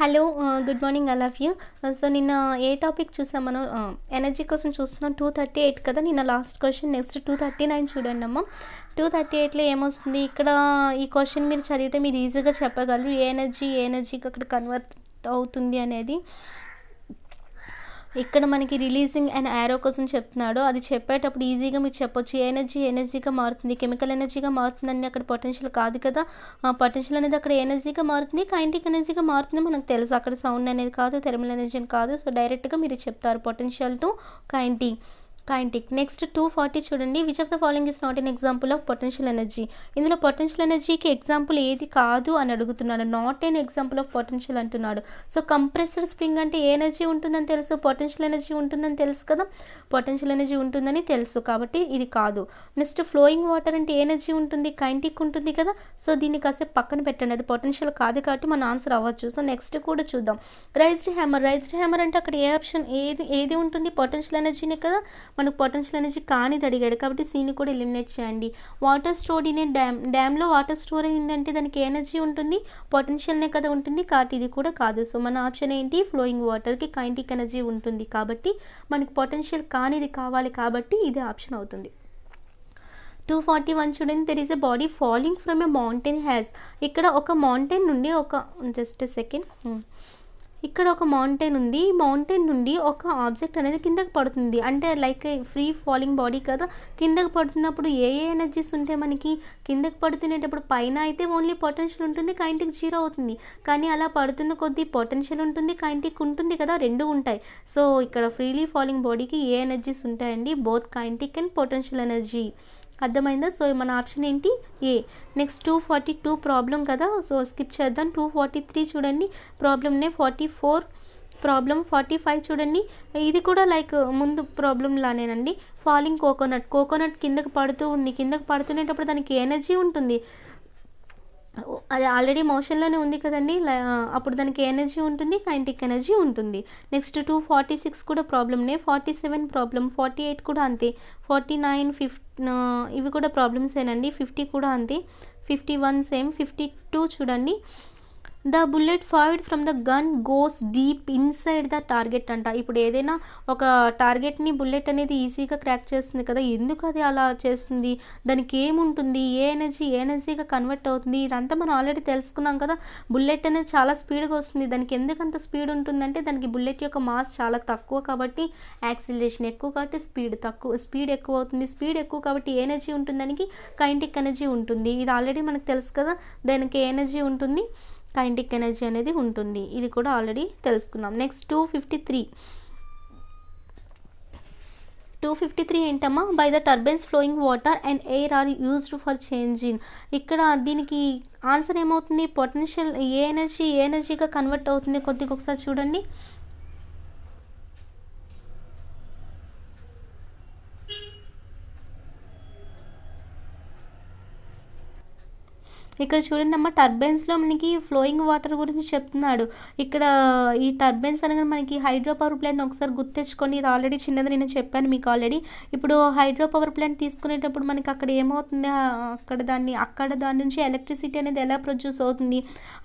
Hello. Good morning all of you. So నిన్న ఏ topic చూసాం మనం? ఎనర్జీ కోసం చూస్తున్నాం. 238 కదా నిన్న లాస్ట్ క్వశ్చన్. నెక్స్ట్ 239 చూడండి అమ్మ. 238లో ఏమొస్తుంది ఇక్కడ? ఈ క్వశ్చన్ మీరు చదివితే మీరు ఈజీగా చెప్పగలరు ఏ ఎనర్జీకి అక్కడ కన్వర్ట్ అవుతుంది అనేది. ఇక్కడ మనకి రిలీజింగ్ అండ్ యారో కోసం చెప్తున్నాడు. అది చెప్పేటప్పుడు ఈజీగా మీరు చెప్పొచ్చు ఎనర్జీగా మారుతుంది, కెమికల్ ఎనర్జీగా మారుతుందని అక్కడ పొటెన్షియల్ కాదు కదా. పొటెన్షియల్ అనేది అక్కడ ఎనర్జీగా మారుతుంది, కైనెటిక్ ఎనర్జీగా మారుతుంది మనకు తెలుసు. అక్కడ సౌండ్ అనేది కాదు, థెర్మల్ ఎనర్జీ అని కాదు. సో డైరెక్ట్గా మీరు చెప్తారు పొటెన్షియల్ టు కైనెటిక్. నెక్స్ట్ 240 చూడండి. Which of the following is not an example of potential energy. ఇందులో పొటెన్షియల్ ఎనర్జీకి ఎగ్జాంపుల్ ఏది కాదు అని అడుగుతున్నాడు. Not an example of potential అంటున్నాడు. సో కంప్రెస్డ్ స్ప్రింగ్ అంటే ఏ ఎనర్జీ ఉంటుందని తెలుసు, పొటెన్షియల్ ఎనర్జీ ఉంటుందని తెలుసు కదా. పొటెన్షియల్ ఎనర్జీ ఉంటుందని తెలుసు కాబట్టి ఇది కాదు. నెక్స్ట్ ఫ్లోయింగ్ వాటర్ అంటే ఏ ఎనర్జీ ఉంటుంది, కైనెటిక్ ఉంటుంది కదా. సో దీన్ని కాసేపు పక్కన పెట్టండి, అది పొటెన్షియల్ కాదు కాబట్టి మన ఆన్సర్ అవ్వచ్చు. సో నెక్స్ట్ కూడా చూద్దాం. రైజ్డ్ హ్యామర్ అంటే అక్కడ ఏ ఆప్షన్ ఏది ఉంటుంది, పొటెన్షియల్ ఎనర్జీనే కదా. మనకు పొటెన్షియల్ ఎనర్జీ కానిది అడిగాడు కాబట్టి సీని కూడా ఎలిమినేట్ చేయండి. వాటర్ స్టోర్డ్ ఇన్ ఏ డ్యామ్లో వాటర్ స్టోర్ అయిందంటే దానికి ఎనర్జీ ఉంటుంది, పొటెన్షియల్నే కదా ఉంటుంది కాబట్టి ఇది కూడా కాదు. సో మన ఆప్షన్ ఏంటి, ఫ్లోయింగ్ వాటర్కి కైనెటిక్ ఎనర్జీ ఉంటుంది కాబట్టి మనకి పొటెన్షియల్ కానిది కావాలి కాబట్టి ఇది ఆప్షన్ అవుతుంది. 241 చూడండి. There is a body falling from a mountain has. ఇక్కడ ఒక మౌంటైన్ నుండి జస్ట్ సెకండ్, ఇక్కడ ఒక మౌంటైన్ ఉంది. ఈ మౌంటైన్ నుండి ఒక ఆబ్జెక్ట్ అనేది కిందకి పడుతుంది. అంటే లైక్ ఫ్రీ ఫాలింగ్ బాడీ కదా. కిందకి పడుతున్నప్పుడు ఏ ఎనర్జీస్ ఉంటాయి మనకి, కిందకి పడుతునేటప్పుడు పైన అయితే ఓన్లీ పొటెన్షియల్ ఉంటుంది, కైనెటిక్ 0 అవుతుంది. కానీ అలా పడుతున్న కొద్దీ పొటెన్షియల్ ఉంటుంది, కైనెటిక్ ఉంటుంది కదా, రెండు ఉంటాయి. సో ఇక్కడ ఫ్రీలీ ఫాలింగ్ బాడీకి ఏ ఎనర్జీస్ ఉంటాయండి, both kinetic and potential energy. అర్థమైందా? సో మన ఆప్షన్ ఏంటి, ఏ. నెక్స్ట్ 242 ప్రాబ్లం కదా, సో స్కిప్ చేద్దాం. 243 చూడండి. ప్రాబ్లమ్నే 44. ప్రాబ్లం 45 చూడండి. ఇది కూడా లైక్ ముందు ప్రాబ్లం లానేనండి. ఫాలింగ్ కోకోనట్ కిందకి పడుతూ ఉంది. కిందకి పడుతునేటప్పుడు దానికి ఎనర్జీ ఉంటుంది, అది ఆల్రెడీ మోషన్లోనే ఉంది కదండి. అప్పుడు దానికి ఎనర్జీ ఉంటుంది, కైనెటిక్ ఎనర్జీ ఉంటుంది. నెక్స్ట్ 246 కూడా ప్రాబ్లమ్నే. 47 ప్రాబ్లం. 48 కూడా అంతే. 49, 50 ఇవి కూడా ప్రాబ్లమ్సేనండి. 50 కూడా అంతే. 51 సేమ్. 52 చూడండి. The bullet fired from the gun goes deep inside the target అంట. ఇప్పుడు ఏదైనా ఒక టార్గెట్ని బుల్లెట్ అనేది ఈజీగా క్రాక్ చేస్తుంది కదా, ఎందుకు అది అలా చేస్తుంది, దానికి ఏముంటుంది, ఏ ఎనర్జీగా కన్వర్ట్ అవుతుంది, ఇదంతా మనం ఆల్రెడీ తెలుసుకున్నాం కదా. బుల్లెట్ అనేది చాలా స్పీడ్గా వస్తుంది. దానికి ఎందుకు అంత స్పీడ్ ఉంటుందంటే దానికి బుల్లెట్ యొక్క మాస్ చాలా తక్కువ కాబట్టి యాక్సిలరేషన్ ఎక్కువ కాబట్టి స్పీడ్ ఎక్కువ అవుతుంది. స్పీడ్ ఎక్కువ కాబట్టి ఎనర్జీ ఉంటుంది, దానికి కైనెటిక్ ఎనర్జీ ఉంటుంది. ఇది ఆల్రెడీ మనకు తెలుసు కదా. దానికి ఎనర్జీ ఉంటుంది, కైనెటిక్ ఎనర్జీ అనేది ఉంటుంది. ఇది కూడా ఆల్రెడీ తెలుసుకున్నాం. నెక్స్ట్ 253 ఏంటమ్మా, by the turbines flowing water and air are used for changing. ఇక్కడ దీనికి ఆన్సర్ ఏమవుతుంది, పొటెన్షియల్ ఏ ఎనర్జీగా కన్వర్ట్ అవుతుంది. కొద్దిగా ఒకసారి చూడండి. ఇక్కడ చూడండి అమ్మ, టర్బైన్స్లో మనకి ఫ్లోయింగ్ వాటర్ గురించి చెప్తున్నాడు. ఇక్కడ ఈ టర్బైన్స్ అనగా మనకి హైడ్రో పవర్ ప్లాంట్ ఒకసారి గుర్తెచ్చుకొని, ఇది ఆల్రెడీ చిన్నది నేను చెప్పాను మీకు ఆల్రెడీ. ఇప్పుడు హైడ్రో పవర్ ప్లాంట్ తీసుకునేటప్పుడు మనకి అక్కడ ఏమవుతుంది, దాని నుంచి ఎలక్ట్రిసిటీ అనేది ఎలా ప్రొడ్యూస్ అవుతుంది,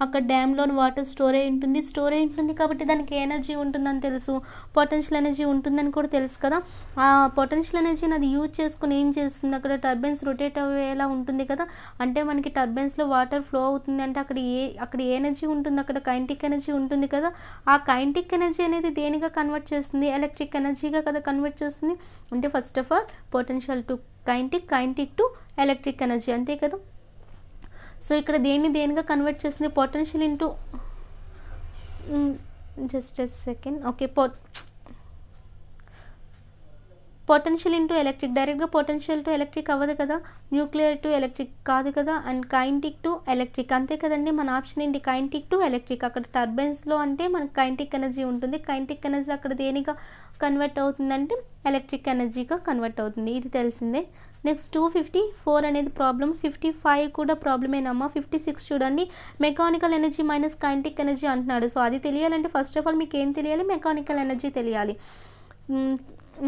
అక్కడ డ్యామ్లోని వాటర్ స్టోర్ అయి ఉంటుంది కాబట్టి దానికి ఎనర్జీ ఉంటుందని తెలుసు, పొటెన్షియల్ ఎనర్జీ ఉంటుందని కూడా తెలుసు కదా. ఆ పొటెన్షియల్ ఎనర్జీని అది యూజ్ చేసుకుని ఏం చేస్తుంది, అక్కడ టర్బైన్స్ రొటేట్ అయ్యేలా ఉంటుంది కదా. అంటే మనకి టర్బైన్స్లో వాటర్ ఫ్లో అవుతుంది అంటే అక్కడ ఎనర్జీ ఉంటుంది, అక్కడ కైనెటిక్ ఎనర్జీ ఉంటుంది కదా. ఆ కైనెటిక్ ఎనర్జీ అనేది దేనిగా కన్వర్ట్ చేస్తుంది, ఎలక్ట్రిక్ ఎనర్జీగా కదా కన్వర్ట్ చేస్తుంది. అంటే first of all potential to kinetic to electric energy, అంతే కదా. సో ఇక్కడ దేనిగా కన్వర్ట్ చేస్తుంది, potential into just a second, okay, potential into electric. డైరెక్ట్గా పొటెన్షియల్ టు ఎలక్ట్రిక్ అవ్వదు కదా, న్యూక్లియర్ టు ఎలక్ట్రిక్ కాదు కదా, అండ్ కైనెటిక్ టు ఎలక్ట్రిక్, అంతే కదండి. మన ఆప్షన్ ఏంటి, కైనెటిక్ టు ఎలక్ట్రిక్. అక్కడ టర్బైన్స్లో అంటే మనకు కైనెటిక్ ఎనర్జీ ఉంటుంది, కైనెటిక్ ఎనర్జీ అక్కడ దేనిగా కన్వర్ట్ అవుతుందంటే ఎలక్ట్రిక్ ఎనర్జీగా కన్వర్ట్ అవుతుంది. ఇది తెలిసిందే. నెక్స్ట్ 254 అనేది ప్రాబ్లం. 55 కూడా ప్రాబ్లమేనమ్మా. 56 చూడండి. Mechanical energy minus kinetic energy అంటున్నాడు. సో అది తెలియాలంటే ఫస్ట్ ఆఫ్ ఆల్ మీకు ఏం తెలియాలి, మెకానికల్ ఎనర్జీ తెలియాలి.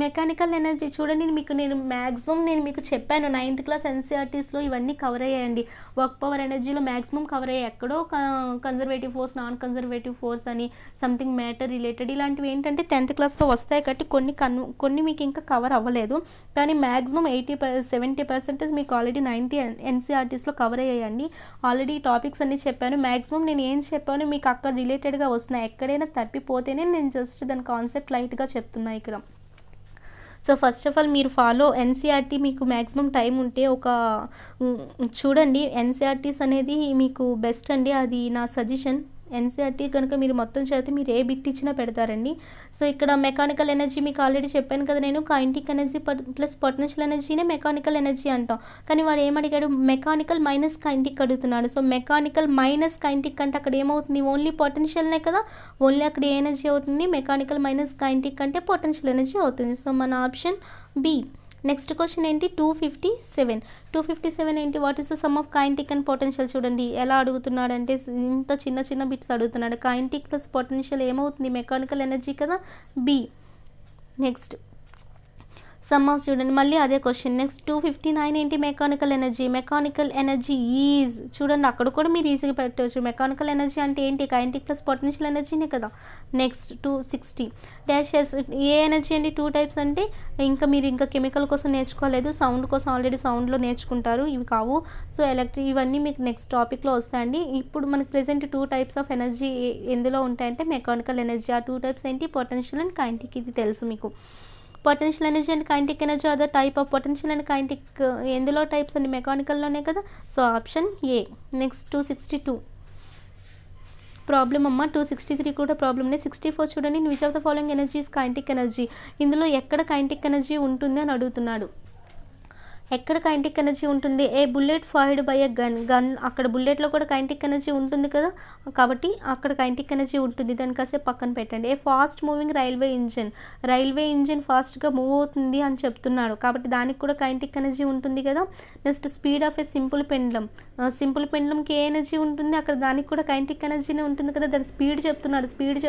మెకానికల్ ఎనర్జీ చూడండి, నేను మ్యాక్సిమం మీకు చెప్పాను 9th క్లాస్ ఎన్సీఆర్టీస్లో ఇవన్నీ కవర్ అయ్యాయండి. వర్క్ పవర్ ఎనర్జీలో మ్యాక్సిమం కవర్ అయ్యాయి. ఎక్కడో conservative force, non conservative force అని, సంథింగ్ మ్యాటర్ రిలేటెడ్ ఇలాంటివి ఏంటంటే 10th క్లాస్లో వస్తాయి కాబట్టి కొన్ని మీకు ఇంకా కవర్ అవ్వలేదు. కానీ మ్యాక్సిమం 70% మీకు ఆల్రెడీ 9th ఎన్సీఆర్టీస్లో కవర్ అయ్యాయండి. ఆల్రెడీ టాపిక్స్ అన్నీ చెప్పాను. మ్యాక్సిమం నేను ఏం చెప్పాను మీకు అక్కడ రిలేటెడ్గా వస్తున్నాయి. ఎక్కడైనా తప్పిపోతేనే నేను జస్ట్ దాని కాన్సెప్ట్ లైట్గా చెప్తున్నా ఇక్కడ. సో ఫస్ట్ ఆఫ్ ఆల్ మీరు ఫాలో ఎన్సీఆర్టీ, మీకు మ్యాక్సిమం టైం ఉంటే చూడండి. ఎన్సీఆర్టీస్ అనేది మీకు బెస్ట్ అండి, అది నా సజెషన్. ఎన్సీఆర్టీ కనుక మీరు మొత్తం చదివితే మీరు ఏ బిట్ ఇచ్చినా పెడతారండి. సో ఇక్కడ మెకానికల్ ఎనర్జీ మీకు ఆల్రెడీ చెప్పాను కదా నేను, కైనెటిక్ ఎనర్జీ ప్లస్ పొటెన్షియల్ ఎనర్జీనే మెకానికల్ ఎనర్జీ అంటాం. కానీ వాడు ఏమడిగాడు, మెకానికల్ మైనస్ కైనెటిక్ అడుగుతున్నాడు. సో మెకానికల్ మైనస్ కైనెటిక్ అంటే అక్కడ ఏమవుతుంది, ఓన్లీ పొటెన్షియల్నే కదా, ఓన్లీ అక్కడ ఏ ఎనర్జీ అవుతుంది, మెకానికల్ మైనస్ కైనెటిక్ అంటే పొటెన్షియల్ ఎనర్జీ అవుతుంది. సో మన ఆప్షన్ బి. నెక్స్ట్ క్వశ్చన్ ఏంటి, 257 ఏంటి, what is the sum of kinetic and potential. చూడండి ఎలా అడుగుతున్నాడు అంటే ఇంత చిన్న బిట్స్ అడుగుతున్నాడు. కైనెటిక్ ప్లస్ పొటెన్షియల్ ఏమవుతుంది, మెకానికల్ ఎనర్జీ కదా, బి. నెక్స్ట్ సమ్ ఆఫ్ చూడండి మళ్ళీ అదే క్వశ్చన్. నెక్స్ట్ 259 ఏంటి, మెకానికల్ ఎనర్జీ ఈజ్. చూడండి అక్కడ కూడా మీరు ఈజీగా పెట్టవచ్చు. మెకానికల్ ఎనర్జీ అంటే ఏంటి, కైనెటిక్ ప్లస్ పొటెన్షియల్ ఎనర్జీనే కదా. Next 260 dash S. ఏ ఎనర్జీ అండి, 2 టైప్స్ అంటే మీరు ఇంకా కెమికల్ కోసం నేర్చుకోలేదు, సౌండ్ కోసం ఆల్రెడీ సౌండ్లో నేర్చుకుంటారు, ఇవి కావు. సో ఇవన్నీ మీకు నెక్స్ట్ టాపిక్లో వస్తాయండి. ఇప్పుడు మనకి ప్రెసెంట్ 2 టైప్స్ ఆఫ్ ఎనర్జీ ఎందులో ఉంటాయంటే మెకానికల్ ఎనర్జీ. ఆ 2 టైప్స్ ఏంటి, పొటెన్షియల్ అండ్ కైనెటిక్, ఇది తెలుసు మీకు. Potential energy and kinetic energy are the type of potential and kinetic ఎందులో టైప్స్ అండి, మెకానికల్లోనే కదా. So option A. Next 262 problem అమ్మ. 263 కూడా ప్రాబ్లమ్నే. 64 చూడండి, which of the following energy is kinetic energy. ఇందులో ఎక్కడ కైనెటిక్ ఎనర్జీ ఉంటుంది అని అడుగుతున్నాడు. ఎక్కడ కైనెటిక్ ఎనర్జీ ఉంటుంది, a bullet fired by a gun. అక్కడ బుల్లెట్లో కూడా కైనెటిక్ ఎనర్జీ ఉంటుంది కదా, కాబట్టి అక్కడ కైనెటిక్ ఎనర్జీ ఉంటుంది. దాని కాసేపు పక్కన పెట్టండి. ఏ ఫాస్ట్ మూవింగ్ రైల్వే ఇంజిన్ ఫాస్ట్గా మూవ్ అవుతుంది అని చెప్తున్నాడు, కాబట్టి దానికి కూడా కైనెటిక్ ఎనర్జీ ఉంటుంది కదా. Next speed of a simple పెండ్లంకి ఏ ఎనర్జీ ఉంటుంది, అక్కడ దానికి కూడా కైనెటిక్ ఎనర్జీనే ఉంటుంది కదా. దాని స్పీడ్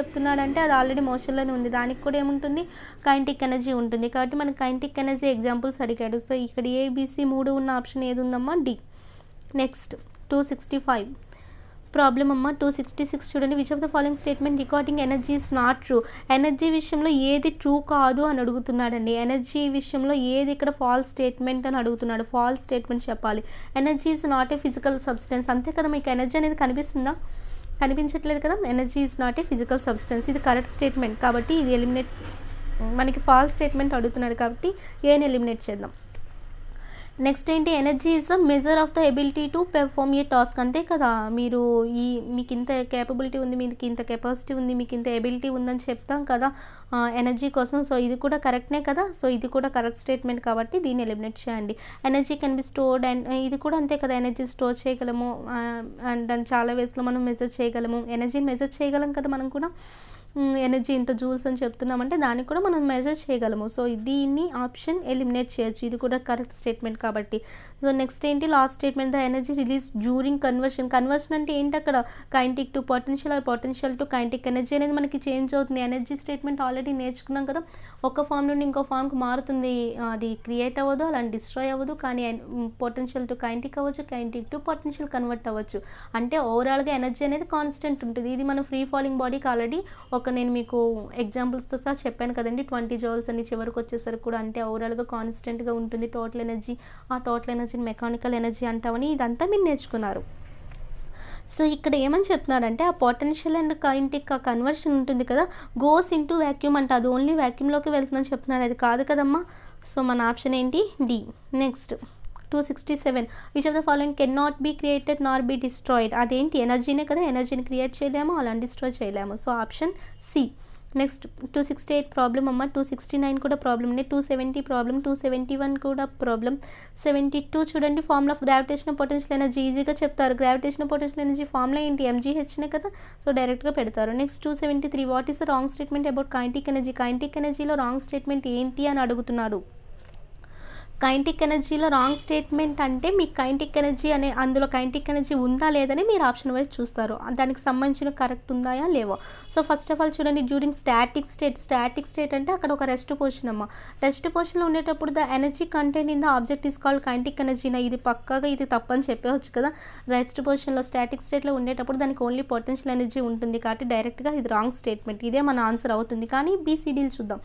చెప్తున్నాడు అంటే అది ఆల్రెడీ మోషన్లోనే ఉంది, దానికి కూడా ఏముంటుంది, కైనెటిక్ ఎనర్జీ ఉంటుంది. కాబట్టి మనకి కైనెటిక్ ఎనర్జీ ఎగ్జాంపుల్స్ అడిగాడు. సో ఇక్కడ ఏబిసి 3 ఉన్న ఆప్షన్ ఏది ఉందమ్మా, డి. నెక్స్ట్ 265 ప్రాబ్లం అమ్మ. 266 చూడండి, which of the following statement recording energy is not true. Energy విషయంలో ఏది ట్రూ కాదు అని అడుగుతున్నాడండి. ఎనర్జీ విషయంలో ఏది ఇక్కడ ఫాల్స్ స్టేట్మెంట్ అని అడుగుతున్నాడు. ఫాల్స్ స్టేట్మెంట్ చెప్పాలి. Energy is not a physical substance, అంతే కదా. మీకు ఎనర్జీ అనేది కనిపిస్తుందా, కనిపించట్లేదు కదా. Energy is not a physical substance, ఇది కరెక్ట్ స్టేట్మెంట్ కాబట్టి ఇది ఎలిమినేట్. మనకి ఫాల్స్ స్టేట్మెంట్ అడుగుతున్నాడు కాబట్టి ఏని ఎలిమినేట్ చేద్దాం. నెక్స్ట్ ఏంటి, energy is the measure of the ability to perform A task, అంతే కదా. మీకు ఇంత కేపబిలిటీ ఉంది, మీకు ఇంత కెపాసిటీ ఉంది, మీకు ఇంత ఎబిలిటీ ఉందని చెప్తాం కదా ఎనర్జీ కోసం. సో ఇది కూడా కరెక్ట్నే కదా. సో ఇది కూడా కరెక్ట్ స్టేట్మెంట్ కాబట్టి దీన్ని ఎలిమినేట్ చేయండి. Energy can be stored and ఇది కూడా అంతే కదా. ఎనర్జీ స్టోర్ చేయగలము అండ్ దాన్ని చాలా వేస్లో మనం మెజర్ చేయగలము. ఎనర్జీని మెజర్ చేయగలం కదా మనం కూడా. ఎనర్జీ ఇంత జూల్స్ అని చెప్తున్నామంటే దానికి కూడా మనం మెజర్ చేయగలము. సో దీన్ని ఆప్షన్ ఎలిమినేట్ చేయొచ్చు, ఇది కూడా కరెక్ట్ స్టేట్మెంట్ కాబట్టి. సో నెక్స్ట్ ఏంటి, last statement, the energy release during conversion అంటే ఏంటి, అక్కడ kinetic to potential are potential to kinetic energy అనేది మనకి చేంజ్ అవుతుంది. ఎనర్జీ స్టేట్మెంట్ ఆల్రెడీ నేర్చుకున్నాం కదా, ఒక ఫామ్ నుండి ఇంకో ఫామ్కి మారుతుంది, అది క్రియేట్ అవ్వదు, అలా డిస్ట్రాయ్ అవ్వదు. కానీ పొటెన్షియల్ టు కైనెటిక్ అవ్వచ్చు, కైనెటిక్ టు పొటెన్షియల్ కన్వర్ట్ అవ్వచ్చు. అంటే ఓవరాల్గా ఎనర్జీ అనేది కాన్స్టెంట్ ఉంటుంది. ఇది మన ఫ్రీ ఫాలింగ్ బాడీకి ఆల్రెడీ నేను మీకు ఎగ్జాంపుల్స్తో సహా చెప్పాను కదండి. 20 జౌల్స్ అని చివరికి వచ్చేసరికి కూడా అంటే ఓవరాల్గా కాన్స్టెంట్గా ఉంటుంది టోటల్ ఎనర్జీ. ఆ టోటల్ ఎనర్జీని మెకానికల్ ఎనర్జీ అంటామని ఇదంతా మీరు నేర్చుకున్నారు. సో ఇక్కడ ఏమని చెప్తున్నాడంటే ఆ పొటెన్షియల్ అండ్ కైనెటిక్ ఆ కన్వర్షన్ ఉంటుంది కదా, గోస్ ఇంటూ వ్యాక్యూమ్ అంటే అది ఓన్లీ వ్యాక్యూమ్లోకి వెళ్తుందని చెప్తున్నాడు. అది కాదు కదమ్మా. సో మన ఆప్షన్ ఏంటి, D. Next 267 which of the following can not be created nor be destroyed. అదేంటి, ఎనర్జీనే కదా, ఎనర్జీని క్రియేట్ చేయలేము, అలా డిస్ట్రాయ్ చేయలేము. So option C. Next 268 problem అమ్మ. 269 కూడా ప్రాబ్లమ్నే. 270 ప్రాబ్లం. 271 కూడా ప్రాబ్లం. 72 చూడండి, formula of gravitational potential energy ఈజీగా చెప్తారు. గ్రావిటేషనల్ పొటెన్షియల్ ఎనర్జీ ఫార్ములా ఏంటి, ఎంజీహెచ్నే కదా. సో డైరెక్ట్గా పెడతారు. Next 273 what is the wrong statement about kinetic energy. Kinetic ఎనర్జీలో రాంగ్ స్టేట్మెంట్ ఏంటి అని అడుగుతున్నాడు. కైనెటిక్ ఎనర్జీలో రాంగ్ స్టేట్మెంట్ అంటే మీకు కైనెటిక్ ఎనర్జీ అనే అందులో కైనెటిక్ ఎనర్జీ ఉందా లేదని మీరు ఆప్షన్ వైజ్ చూస్తారు, దానికి సంబంధించిన కరెక్ట్ ఉందాయా లేవో. సో ఫస్ట్ ఆఫ్ ఆల్ చూడండి, డ్యూరింగ్ స్టాటిక్ స్టేట్ అంటే అక్కడ ఒక రెస్ట్ పొజిషన్ అమ్మ. రెస్ట్ పొజిషన్లో ఉండేటప్పుడు the energy content in the object is called kinetic ఎనర్జీనా, ఇది పక్కాగా ఇది తప్పని చెప్పవచ్చు కదా. రెస్ట్ పొజిషన్లో స్టాటిక్ స్టేట్లో ఉండేటప్పుడు దానికి ఓన్లీ పొటెన్షియల్ ఎనర్జీ ఉంటుంది కాబట్టి డైరెక్ట్గా ఇది రాంగ్ స్టేట్మెంట్, ఇదే మన ఆన్సర్ అవుతుంది. కానీ బీసీడీలు చూద్దాం.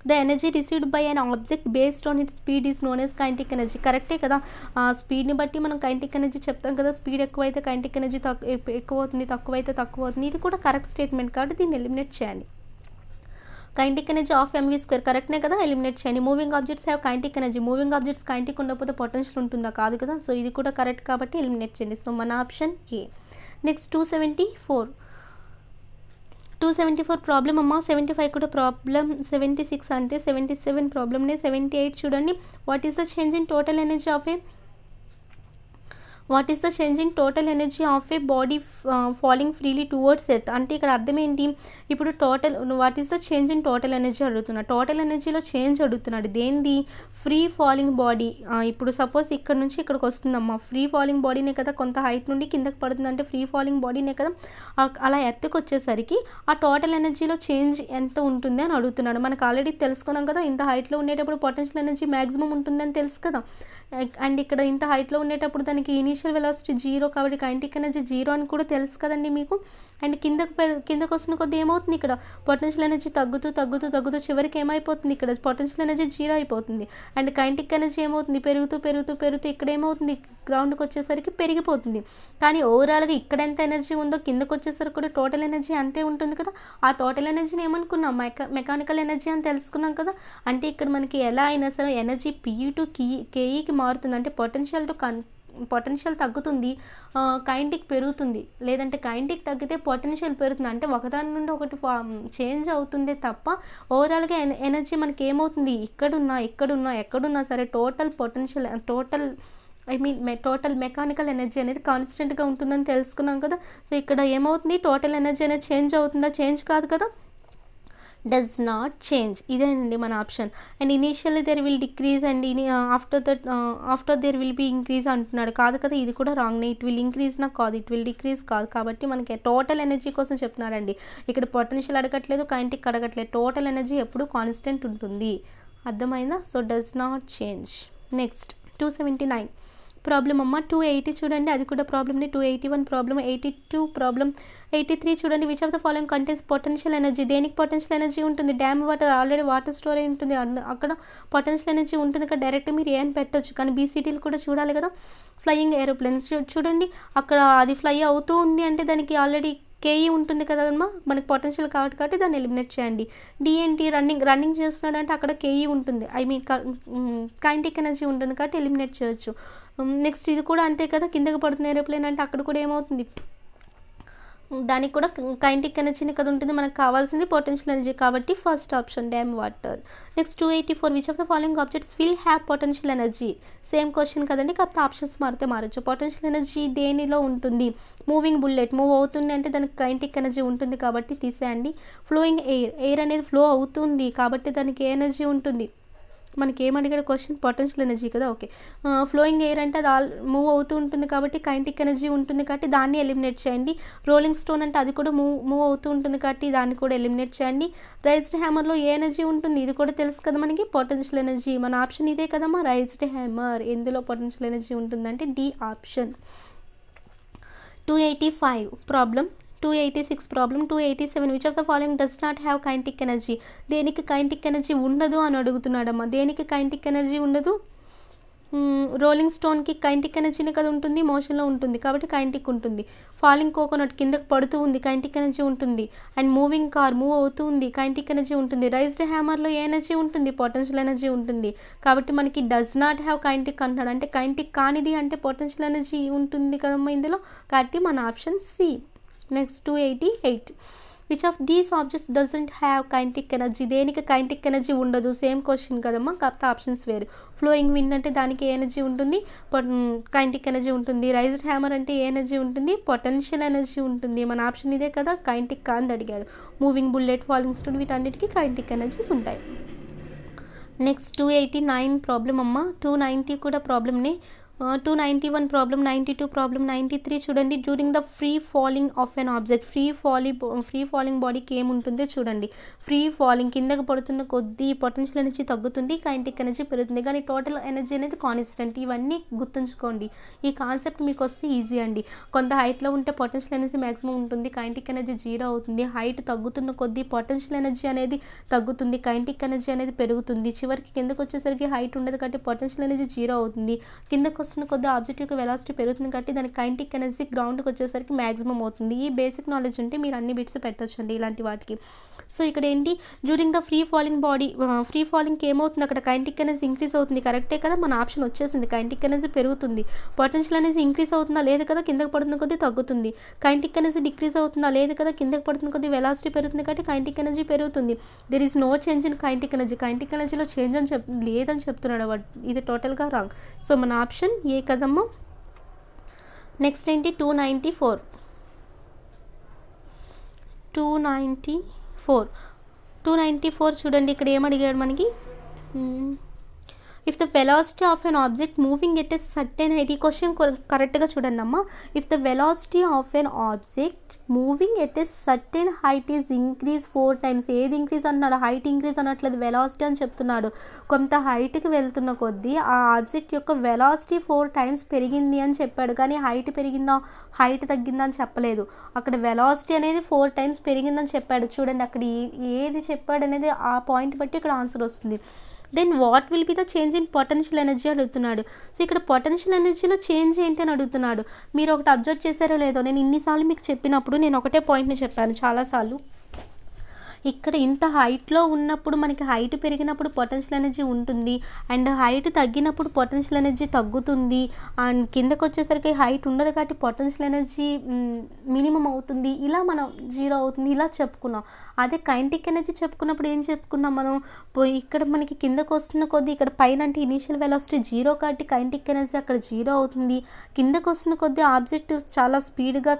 The energy received by an object based on it speed is known as kinetic energy. కరెక్టే కదా, స్పీడ్ని బట్టి మనం కైనెటిక్ ఎనర్జీ చెప్తాం కదా, స్పీడ్ ఎక్కువైతే కైనెటిక్ ఎనర్జీ ఎక్కువ అవుతుంది, తక్కువైతే తక్కువ అవుతుంది. ఇది కూడా కరెక్ట్ స్టేట్మెంట్ కాబట్టి దీన్ని ఎలిమినేట్ చేయండి. కైనెటిక్ ఎనర్జీ ఆఫ్ mv² కరెక్ట్నే కదా, ఎలిమినేట్ చేయండి. Moving objects have kinetic energy, moving objects kinetic ఉండకపోతే పొటెన్షియల్ ఉంటుందా, కాదు కదా. సో ఇది కూడా కరెక్ట్ కాబట్టి ఎలిమినేట్ చేయండి. సో మన ఆప్షన్ ఏ. నెక్స్ట్ 274 ప్రాబ్లం అమ్మ. 75 కూడా ప్రాబ్లం, 76 అంతే, 77 ప్రాబ్లమ్నే. 78 చూడండి, what is the change in total energy of A body falling freely towards earth. అంటే ఇక్కడ అర్థం ఏంటి, ఇప్పుడు total what is the change in total energy అడుగుతున్నాడు, టోటల్ ఎనర్జీలో చేంజ్ అడుగుతున్నాడు. దేనిది, ఫ్రీ ఫాలింగ్ బాడీ. ఇప్పుడు సపోజ్ ఇక్కడ నుంచి ఇక్కడికి వస్తుందమ్మా, ఫ్రీ ఫాలింగ్ బాడీనే కదా, కొంత హైట్ నుండి కిందకి పడుతుంది అంటే ఫ్రీ ఫాలింగ్ బాడీనే కదా. అలా ఎర్త్కి వచ్చేసరికి ఆ టోటల్ ఎనర్జీలో చేంజ్ ఎంత ఉంటుంది అని అడుగుతున్నాడు. మనకు ఆల్రెడీ తెలుసుకున్నాం కదా, ఇంత హైట్లో ఉండేటప్పుడు పొటెన్షియల్ ఎనర్జీ మ్యాక్సిమం ఉంటుందని తెలుసు కదా. అండ్ ఇక్కడ ఇంత హైట్లో ఉండేటప్పుడు దానికి ఇనీషియల్ వెలాసిటీ 0 కాబట్టి కైనెటిక్ ఎనర్జీ 0 అని కూడా తెలుసు కదండి మీకు. అండ్ కిందకు వస్తున్న కొద్ది ఏమవుతుంది, ఇక్కడ పొటెన్షియల్ ఎనర్జీ తగ్గుతూ చివరికి ఏమైపోతుంది, ఇక్కడ పొటెన్షియల్ ఎనర్జీ 0 అయిపోతుంది. అండ్ కైనెటిక్ ఎనర్జీ ఏమవుతుంది, పెరుగుతూ ఇక్కడ ఏమవుతుంది, గ్రౌండ్కి వచ్చేసరికి పెరిగిపోతుంది. కానీ ఓవరాల్గా ఇక్కడ ఎంత ఎనర్జీ ఉందో కిందకు వచ్చేసరికి కూడా టోటల్ ఎనర్జీ అంతే ఉంటుంది కదా. ఆ టోటల్ ఎనర్జీని ఏమనుకున్నాం, మెకానికల్ ఎనర్జీ అని తెలుసుకున్నాం కదా. అంటే ఇక్కడ మనకి ఎలా అయినా సరే ఎనర్జీ PE టు KEకి మారుతుంది. అంటే పొటెన్షియల్ తగ్గుతుంది, కైనెటిక్ పెరుగుతుంది. లేదంటే కైనెటిక్ తగ్గితే పొటెన్షియల్ పెరుగుతుంది. అంటే ఒకదాని నుండి ఒకటి చేంజ్ అవుతుందే తప్ప ఓవరాల్గా ఎనర్జీ మనకి ఏమవుతుంది, ఎక్కడున్నా సరే టోటల్ మెకానికల్ ఎనర్జీ అనేది కాన్స్టెంట్గా ఉంటుందని తెలుసుకున్నాం కదా. సో ఇక్కడ ఏమవుతుంది, టోటల్ ఎనర్జీ అనేది చేంజ్ అవుతుందా, చేంజ్ కాదు కదా, డస్ నాట్ చేంజ్. ఇదేనండి మన option. And initially there will decrease and after there will be increase అంటున్నాడు, కాదు కదా, ఇది కూడా రాంగ్నే. ఇట్ విల్ ఇంక్రీజ్ నా కాదు, ఇట్ విల్ డిక్రీజ్ కాదు. కాబట్టి మనకి టోటల్ ఎనర్జీ కోసం చెప్తున్నాడండి. ఇక్కడ పొటెన్షియల్ అడగట్లేదు, కైనెటిక్ అడగట్లేదు, టోటల్ ఎనర్జీ ఎప్పుడు కాన్స్టెంట్ ఉంటుంది. అర్థమైందా. So does not change. Next 279 problem అమ్మ. 280 చూడండి, అది కూడా ప్రాబ్లమ్ని. 281 ప్రాబ్లం, 82 ప్రాబ్లం, 83 చూడండి. Which of the following contains potential energy. దేనికి పొటెన్షియల్ ఎనర్జీ ఉంటుంది, dam water, already water storage ఉంటుంది, అక్కడ పొటెన్షియల్ ఎనర్జీ ఉంటుంది కదా, డైరెక్ట్ మీరు ఏం పెట్టొచ్చు. కానీ బీసీటీలు కూడా చూడాలి కదా. ఫ్లయింగ్ ఏరోప్లేన్స్ చూడండి, అక్కడ అది ఫ్లై అవుతూ ఉంది అంటే దానికి ఆల్రెడీ KE ఉంటుంది కదమ్మా, మనకి పొటెన్షియల్ కాబట్టి దాన్ని ఎలిమినేట్ చేయండి. DNT రన్నింగ్ చేస్తున్నాడు అంటే అక్కడ KE ఉంటుంది, కైనెటిక్ ఎనర్జీ ఉంటుంది కాబట్టి ఎలిమినేట్ చేయొచ్చు. నెక్స్ట్ ఇది కూడా అంతే కదా, కిందకి పడుతుంది ఏరోప్లేన్ అంటే అక్కడ కూడా ఏమవుతుంది, దానికి కూడా కైనెటిక్ ఎనర్జీని కదా ఉంటుంది. మనకు కావాల్సింది పొటెన్షియల్ ఎనర్జీ కాబట్టి first option dam water. Next 284 which of the following objects will have potential energy. Same question కదండి, కాకపోతే ఆప్షన్స్ మారచ్చు. పొటెన్షియల్ ఎనర్జీ దేనిలో ఉంటుంది, మూవింగ్ బుల్లెట్, మూవ్ అవుతుంది అంటే దానికి కైనెటిక్ ఎనర్జీ ఉంటుంది కాబట్టి తీసేయండి. ఫ్లోయింగ్ ఎయిర్ అనేది ఫ్లో అవుతుంది కాబట్టి దానికి ఏ ఎనర్జీ ఉంటుంది, మనకి ఏమడిగాడు క్వశ్చన్, పొటెన్షియల్ ఎనర్జీ కదా. ఓకే, ఫ్లోయింగ్ ఎయిర్ అంటే అది మూవ్ అవుతూ ఉంటుంది కాబట్టి కైనెటిక్ ఎనర్జీ ఉంటుంది కాబట్టి దాన్ని ఎలిమినేట్ చేయండి. రోలింగ్ స్టోన్ అంటే అది కూడా మూవ్ అవుతూ ఉంటుంది కాబట్టి దాన్ని కూడా ఎలిమినేట్ చేయండి. రైజ్డ్ హ్యామర్లో ఏ ఎనర్జీ ఉంటుంది, ఇది కూడా తెలుసు కదా మనకి, పొటెన్షియల్ ఎనర్జీ. మన ఆప్షన్ ఇదే కదమ్మా, రైజ్డ్ హ్యామర్. ఎందులో పొటెన్షియల్ ఎనర్జీ ఉంటుందంటే D option. 285 problem, 286 problem, 287 which of the following does not have kinetic energy. దేనికి కైనెటిక్ ఎనర్జీ ఉండదు అని అడుగుతున్నాడమ్మా. దేనికి కైనెటిక్ ఎనర్జీ ఉండదు, రోలింగ్ స్టోన్కి కైనెటిక్ ఎనర్జీనే కదా ఉంటుంది, మోషన్లో ఉంటుంది కాబట్టి కైనెటిక్ ఉంటుంది. ఫాలింగ్ కోకోనట్ కిందకు పడుతూ ఉంది, కైనెటిక్ ఎనర్జీ ఉంటుంది. అండ్ మూవింగ్ కార్ మూవ్ అవుతూ ఉంది, కైనెటిక్ ఎనర్జీ ఉంటుంది. రైజ్డ్ హ్యామర్లో ఏ ఎనర్జీ ఉంటుంది, పొటెన్షియల్ ఎనర్జీ ఉంటుంది. కాబట్టి మనకి డస్ నాట్ హ్యావ్ కైనెటిక్ అంటున్నాడు అంటే కైనెటిక్ కానిది అంటే పొటెన్షియల్ ఎనర్జీ ఉంటుంది కదమ్మా ఇందులో, కాబట్టి మన option C. Next 288 which of these objects doesn't have kinetic energy. దేనికి కైనెటిక్ ఎనర్జీ ఉండదు, సేమ్ క్వశ్చన్ కదమ్మా, కాకపోతే ఆప్షన్స్ వేరు. ఫ్లోయింగ్ విండ్ అంటే దానికి ఏ ఎనర్జీ ఉంటుంది, కైనెటిక్ ఎనర్జీ ఉంటుంది. రైజ్డ్ హ్యామర్ అంటే ఏ ఎనర్జీ ఉంటుంది, పొటెన్షియల్ ఎనర్జీ ఉంటుంది. మన ఆప్షన్ ఇదే కదా, కైనెటిక్ కాని అడిగాడు. మూవింగ్ బుల్లెట్, ఫాలింగ్ స్టోన్ వీటన్నిటికీ కైనెటిక్ ఎనర్జీస్ ఉంటాయి. నెక్స్ట్ 289 ప్రాబ్లం అమ్మ. 290 కూడా ప్రాబ్లమ్నే. 291 ప్రాబ్లం, 92 ప్రాబ్లం, 93 చూడండి. During the free falling of an object, free falling బాడీకి ఏముంటుందో చూడండి. ఫ్రీ ఫాలింగ్ కిందకు పడుతున్న కొద్దీ పొటెన్షియల్ ఎనర్జీ తగ్గుతుంది, కైనెటిక్ ఎనర్జీ పెరుగుతుంది, కానీ టోటల్ ఎనర్జీ అనేది కాన్స్టెంట్. ఇవన్నీ గుర్తుంచుకోండి. ఈ కాన్సెప్ట్ మీకు వస్తే ఈజీ అండి. కొంత హైట్లో ఉంటే పొటెన్షియల్ ఎనర్జీ మ్యాక్సిమం ఉంటుంది, కైనెటిక్ ఎనర్జీ 0 అవుతుంది. హైట్ తగ్గుతున్న కొద్దీ పొటెన్షియల్ ఎనర్జీ అనేది తగ్గుతుంది, కైనెటిక్ ఎనర్జీ అనేది పెరుగుతుంది. చివరికి కిందకు వచ్చేసరికి హైట్ ఉండదు కాబట్టి పొటెన్షియల్ ఎనర్జీ 0 అవుతుంది. కిందకు వస్తున్న కొద్ది ఆబ్జెక్ట్ యొక్క వెలాసిటీ పెరుగుతుంది కాబట్టి దానికి కైనెటిక్ ఎనర్జీ గ్రౌండ్కి వచ్చేసరికి మ్యాక్సిమం అవుతుంది. ఈ బేసిక్ నాలెడ్జ్ ఉంటే మీరు అన్ని బిట్స్ పెట్టొచ్చండి ఇలాంటి వాటికి. సో ఇక్కడ ఏంటి, during the free falling body, free ఫాలింగ్కి ఏమవుతుంది, అక్కడ కైనెటిక్ ఎనర్జీ ఇంక్రీజ్ అవుతుంది. కరెక్టే కదా, మన ఆప్షన్ వచ్చేసింది. కైనెటిక్ ఎనర్జీ పెరుగుతుంది. పొటెన్షియల్ ఎనర్జీ ఇంక్రీజ్ అవుతుందా, లేదు కదా, కిందకు పడుతున్న కొద్దీ తగ్గుతుంది. కైనెటిక్ ఎనర్జీ డిక్రీజ్ అవుతుందా, లేదు కదా, కిందకు పడుతున్న కొద్దీ వెలాసిటీ పెరుగుతుంది కాబట్టి కైనెటిక్ ఎనర్జీ పెరుగుతుంది. There is no change in kinetic energy. Kinetic ఎనర్జీలో చేంజ్ అని లేదని చెప్తున్నాడు వాడు. ఇది టోటల్గా రాంగ్. సో మన ఆప్షన్ ఏ కదమ్మా. నెక్స్ట్ ఏంటి, 294 చూడండి. ఇక్కడ ఏమడిగాడు మనకి, if the velocity of an object moving at a certain height. ఈ క్వశ్చన్ కరెక్ట్గా చూడండి అమ్మ. If the velocity of an object moving at a certain height is increase 4 times. ఏది ఇంక్రీజ్ అన్నాడు, హైట్ ఇంక్రీజ్ అనట్లేదు, వెలాసిటీ అని చెప్తున్నాడు. కొంత హైట్కి వెళ్తున్న కొద్దీ ఆ ఆబ్జెక్ట్ యొక్క వెలాసిటీ 4 times పెరిగింది అని చెప్పాడు, కానీ హైట్ పెరిగిందా హైట్ తగ్గిందా అని చెప్పలేదు. అక్కడ వెలాసిటీ అనేది 4 times పెరిగిందని చెప్పాడు. చూడండి అక్కడ ఏది చెప్పాడు అనేది ఆ పాయింట్ బట్టి ఇక్కడ ఆన్సర్ వస్తుంది. Then what will be the change in potential energy అడుగుతున్నాడు. సో ఇక్కడ పొటెన్షియల్ ఎనర్జీలో చేంజ్ ఏంటి అని అడుగుతున్నాడు. మీరు ఒకటి అబ్జర్వ్ చేశారో లేదో, నేను ఇన్నిసార్లు మీకు చెప్పినప్పుడు నేను ఒకటే పాయింట్ని చెప్పాను చాలాసార్లు. ఇక్కడ ఇంత హైట్లో ఉన్నప్పుడు మనకి హైట్ పెరిగినప్పుడు పొటెన్షియల్ ఎనర్జీ ఉంటుంది, అండ్ హైట్ తగ్గినప్పుడు పొటెన్షియల్ ఎనర్జీ తగ్గుతుంది, అండ్ కిందకు వచ్చేసరికి హైట్ ఉండదు కాబట్టి పొటెన్షియల్ ఎనర్జీ మినిమం అవుతుంది, ఇలా మనం 0 అవుతుంది, ఇలా చెప్పుకున్నాం. అదే కైనెటిక్ ఎనర్జీ చెప్పుకున్నప్పుడు ఏం చెప్పుకున్నాం మనం, ఇక్కడ మనకి కిందకు వస్తున్న కొద్దీ ఇక్కడ పైన అంటే ఇనీషియల్ వెలాసిటీ 0 కాబట్టి కైనెటిక్ ఎనర్జీ అక్కడ 0 అవుతుంది. కిందకు వస్తున్న కొద్దీ ఆబ్జెక్ట్ చాలా స్పీడ్గా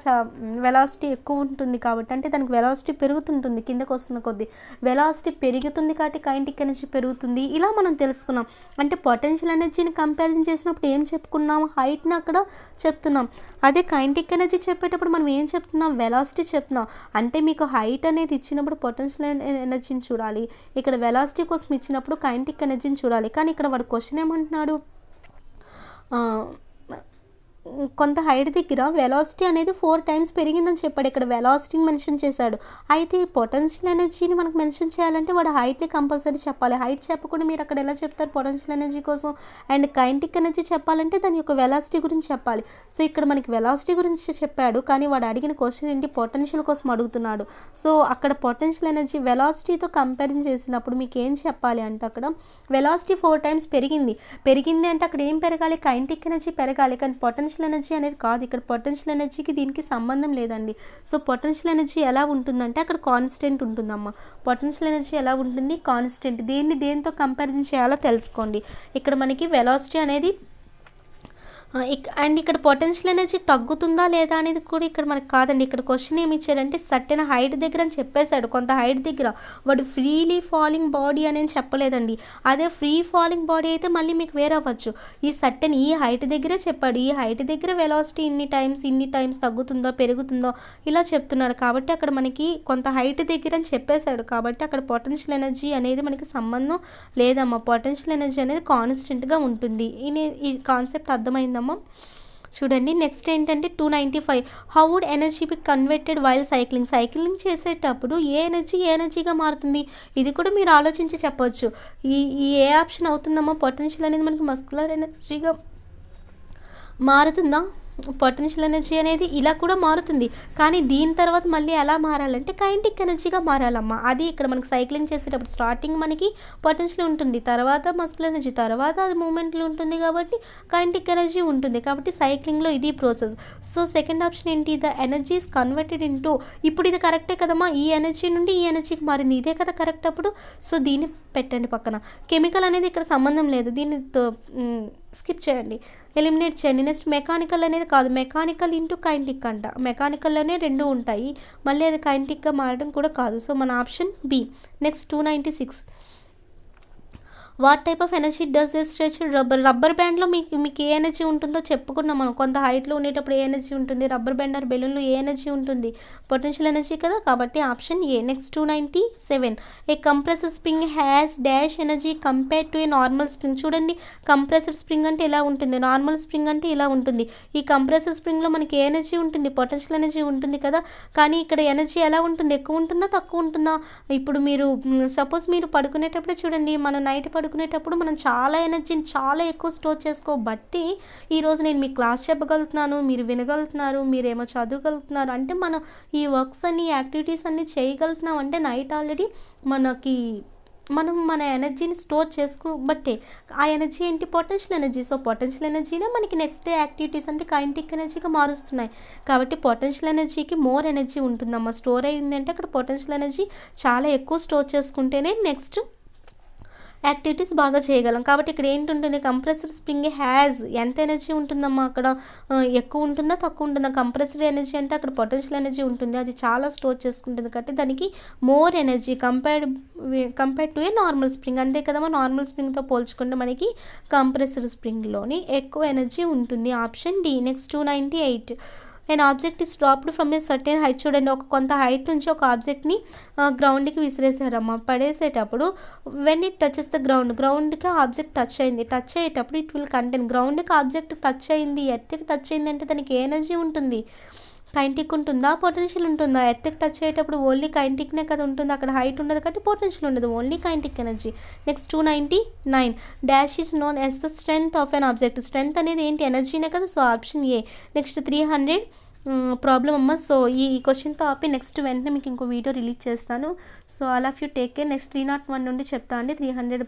వెలాసిటీ ఎక్కువ ఉంటుంది కాబట్టి, అంటే దానికి వెలాసిటీ పెరుగుతుంటుంది, కిందకు వస్తున్న కొద్ది వెలాసిటీ పెరుగుతుంది కాబట్టి కైనెటిక్ ఎనర్జీ పెరుగుతుంది. ఇలా మనం తెలుసుకున్నాం. అంటే పొటెన్షియల్ ఎనర్జీని కంపారిజన్ చేసినప్పుడు ఏం చెప్పుకున్నాం, హైట్ని అక్కడ చెప్తున్నాం. అదే కైనెటిక్ ఎనర్జీ చెప్పేటప్పుడు మనం ఏం చెప్తున్నాం, వెలాసిటీ చెప్తున్నాం. అంటే మీకు హైట్ అనేది ఇచ్చినప్పుడు పొటెన్షియల్ ఎనర్జీని చూడాలి, ఇక్కడ వెలాసిటీ కోసం ఇచ్చినప్పుడు కైనెటిక్ ఎనర్జీని చూడాలి. కానీ ఇక్కడ వాడు క్వశ్చన్ ఏమంటున్నాడు, కొంత హైట్ దగ్గర వెలాసిటీ అనేది 4 times పెరిగిందని చెప్పాడు. ఇక్కడ వెలాసిటీని మెన్షన్ చేశాడు. అయితే ఈ పొటెన్షియల్ ఎనర్జీని మనకు మెన్షన్ చేయాలంటే వాడు హైట్ని కంపల్సరీ చెప్పాలి. హైట్ చెప్పకుండా మీరు అక్కడ ఎలా చెప్తారు పొటెన్షియల్ ఎనర్జీ కోసం, అండ్ కైనెటిక్ ఎనర్జీ చెప్పాలంటే దాని యొక్క వెలాసిటీ గురించి చెప్పాలి. సో ఇక్కడ మనకి వెలాసిటీ గురించి చెప్పాడు, కానీ వాడు అడిగిన క్వశ్చన్ ఏంటి, పొటెన్షియల్ కోసం అడుగుతున్నాడు. సో అక్కడ పొటెన్షియల్ ఎనర్జీ వెలాసిటీతో కంపారిజన్ చేసినప్పుడు మీకు ఏం చెప్పాలి అంటే, అక్కడ వెలాసిటీ 4 times పెరిగింది అంటే అక్కడ ఏం పెరగాలి, కైనెటిక్ ఎనర్జీ పెరగాలి, కానీ పొటెన్షియల్ ఎనర్జీ అనేది కాదు. ఇక్కడ పొటెన్షియల్ ఎనర్జీకి దీనికి సంబంధం లేదండి. సో పొటెన్షియల్ ఎనర్జీ ఎలా ఉంటుందంటే అక్కడ కాన్స్టెంట్ ఉంటుందమ్మా. పొటెన్షియల్ ఎనర్జీ ఎలా ఉంటుంది, కాన్స్టెంట్. దేంతో కంపారిజన్ చేయాలో తెలుసుకోండి. ఇక్కడ మనకి వెలాసిటీ అనేది అండ్ ఇక్కడ పొటెన్షియల్ ఎనర్జీ తగ్గుతుందా లేదా అనేది కూడా ఇక్కడ మనకు కాదండి. ఇక్కడ క్వశ్చన్ ఏమి ఇచ్చాడంటే సర్టెన్ హైట్ దగ్గర అని చెప్పేశాడు. కొంత హైట్ దగ్గర వాడు ఫ్రీలీ ఫాలింగ్ బాడీ అనేది చెప్పలేదండి. అదే ఫ్రీ ఫాలింగ్ బాడీ అయితే మళ్ళీ మీకు వేరే అవ్వచ్చు. ఈ సర్టెన్ ఈ హైట్ దగ్గరే చెప్పాడు. ఈ హైట్ దగ్గర వెలాసిటీ ఇన్ని టైమ్స్ తగ్గుతుందో పెరుగుతుందో ఇలా చెప్తున్నాడు. కాబట్టి అక్కడ మనకి కొంత హైట్ దగ్గర అని చెప్పేశాడు. కాబట్టి అక్కడ పొటెన్షియల్ ఎనర్జీ అనేది మనకి సంబంధం లేదమ్మా. పొటెన్షియల్ ఎనర్జీ అనేది కాన్స్టెంట్గా ఉంటుంది. ఈ కాన్సెప్ట్ అర్థమైందా? చూడండి నెక్స్ట్ ఏంటంటే 295 how would energy be converted while cycling చేసేటప్పుడు ఏ ఎనర్జీగా మారుతుంది. ఇది కూడా మీరు ఆలోచించి చెప్పవచ్చు. ఈ ఏ ఆప్షన్ అవుతుందమ్మా, పొటెన్షియల్ అనేది మనకి మస్కులర్ ఎనర్జీగా మారుతుందా, పొటెన్షియల్ ఎనర్జీ అనేది ఇలా కూడా మారుతుంది. కానీ దీని తర్వాత మళ్ళీ ఎలా మారాలంటే కైనెటిక్ ఎనర్జీగా మారాలమ్మా. అది ఇక్కడ మనకి సైక్లింగ్ చేసేటప్పుడు స్టార్టింగ్ మనకి పొటెన్షియల్ ఉంటుంది, తర్వాత మస్కులర్ ఎనర్జీ, తర్వాత అది మూమెంట్లో ఉంటుంది కాబట్టి కైనెటిక్ ఎనర్జీ ఉంటుంది. కాబట్టి సైక్లింగ్లో ఇది ప్రాసెస్. సో సెకండ్ ఆప్షన్ ఏంటి, the energy is converted into. ఇప్పుడు ఇది కరెక్టే కదమ్మా, ఈ ఎనర్జీ నుండి ఈ ఎనర్జీకి మారింది, ఇదే కదా కరెక్ట్ అప్పుడు. సో దీన్ని పెట్టండి పక్కన. కెమికల్ అనేది ఇక్కడ సంబంధం లేదు, దీన్ని స్కిప్ చేయండి, ఎలిమినేట్ చేయండి. నెక్స్ట్ మెకానికల్ అనేది కాదు, మెకానికల్ ఇంటూ కైనెటిక్ అంట. మెకానికల్లోనే 2 ఉంటాయి, మళ్ళీ అది కైనెటిక్గా మారడం కూడా కాదు. సో మన option B. Next 296 what type of energy does this stretch rubber బ్యాండ్లో మీకు ఏ ఎనర్జీ ఉంటుందో చెప్పుకున్నాం మనం. కొంత హైట్లో ఉండేటప్పుడు ఏ ఎనర్జీ ఉంటుంది, రబ్బర్ బ్యాండ్ ఆర్ బెలూన్లో ఏ ఎనర్జీ ఉంటుంది, పొటెన్షియల్ ఎనర్జీ కదా. కాబట్టి option A. Next 297. A compressor spring has dash energy compare to a normal spring. చూడండి, కంప్రెసర్ స్ప్రింగ్ అంటే ఇలా ఉంటుంది, నార్మల్ స్ప్రింగ్ అంటే ఇలా ఉంటుంది. ఈ కంప్రెసర్ స్ప్రింగ్లో మనకి ఏ ఎనర్జీ ఉంటుంది, పొటెన్షియల్ ఎనర్జీ ఉంటుంది కదా. కానీ ఇక్కడ ఎనర్జీ ఎలా ఉంటుంది, ఎక్కువ ఉంటుందా తక్కువ ఉంటుందా? ఇప్పుడు మీరు సపోజ్ మీరు పడుకునేటప్పుడే చూడండి, మనం నైట్ పడుకునేటప్పుడు మనం చాలా ఎనర్జీని చాలా ఎక్కువ స్టోర్ చేసుకోబట్టి ఈరోజు నేను మీకు క్లాస్ చెప్పగలుగుతున్నాను, మీరు వినగలుగుతున్నారు, మీరేమో చదవగలుగుతున్నారు అంటే మనం ఈ వర్క్స్ అన్ని యాక్టివిటీస్ అన్ని చేయగలుగుతున్నాం అంటే నైట్ ఆల్రెడీ మనం మన ఎనర్జీని స్టోర్ చేసుకోబట్టే. ఆ ఎనర్జీ ఏంటి, పొటెన్షియల్ ఎనర్జీ. సో పొటెన్షియల్ ఎనర్జీనే మనకి నెక్స్ట్ డే యాక్టివిటీస్ అంటే కైనెటిక్ ఎనర్జీగా మారుస్తున్నాయి. కాబట్టి పొటెన్షియల్ ఎనర్జీకి మోర్ ఎనర్జీ ఉంటుందమ్మా. స్టోర్ అయిందంటే అక్కడ పొటెన్షియల్ ఎనర్జీ చాలా ఎక్కువ స్టోర్ చేసుకుంటేనే నెక్స్ట్ యాక్టివిటీస్ బాగా చేయగలం. కాబట్టి ఇక్కడ ఏంటుంటుంది, కంప్రెసర్ స్ప్రింగ్ హ్యాజ్ ఎంత ఎనర్జీ ఉంటుందమ్మా అక్కడ, ఎక్కువ ఉంటుందా తక్కువ ఉంటుందా? కంప్రెసర్ ఎనర్జీ అంటే అక్కడ పొటెన్షియల్ ఎనర్జీ ఉంటుంది, అది చాలా స్టోర్ చేసుకుంటుంది కాబట్టి దానికి more energy compared to a normal spring. అంతే కదమ్మా, నార్మల్ స్ప్రింగ్తో పోల్చుకుంటే మనకి కంప్రెసర్ స్ప్రింగ్లోని ఎక్కువ ఎనర్జీ ఉంటుంది. Option D. Next 298. And object is dropped from a certain height. చూడండి, కొంత హైట్ నుంచి ఒక ఆబ్జెక్ట్ని గ్రౌండ్కి విసిరేసారమ్మా. పడేసేటప్పుడు వెన్ ఇట్ టచెస్ ద గ్రౌండ్కి ఆబ్జెక్ట్ టచ్ అయ్యేటప్పుడు ఇట్ విల్ కంటైన్. గ్రౌండ్కి ఆబ్జెక్ట్ టచ్ అయింది, ఎర్త్కి టచ్ అయింది అంటే దానికి ఏ ఎనర్జీ ఉంటుంది, కైనెటిక్ ఉంటుందా పొటెన్షియల్ ఉంటుందా? ఎర్త్కి టచ్ అయ్యేటప్పుడు ఓన్లీ కైనెటిక్నే కదా ఉంటుంది, అక్కడ హైట్ ఉండదు కాబట్టి పొటెన్షియల్ ఉండదు, only kinetic energy. Next 299. Dash is known as the strength of an object. Strength అనేది ఏంటి, ఎనర్జీనే కదా. So option A. Next 300 problem అమ్మ. సో ఈ క్వశ్చన్తో ఆపి నెక్స్ట్ వెంటనే మీకు ఇంకో వీడియో రిలీజ్ చేస్తాను. So all of you take care. Next 301 నుండి చెప్తా అండి. 300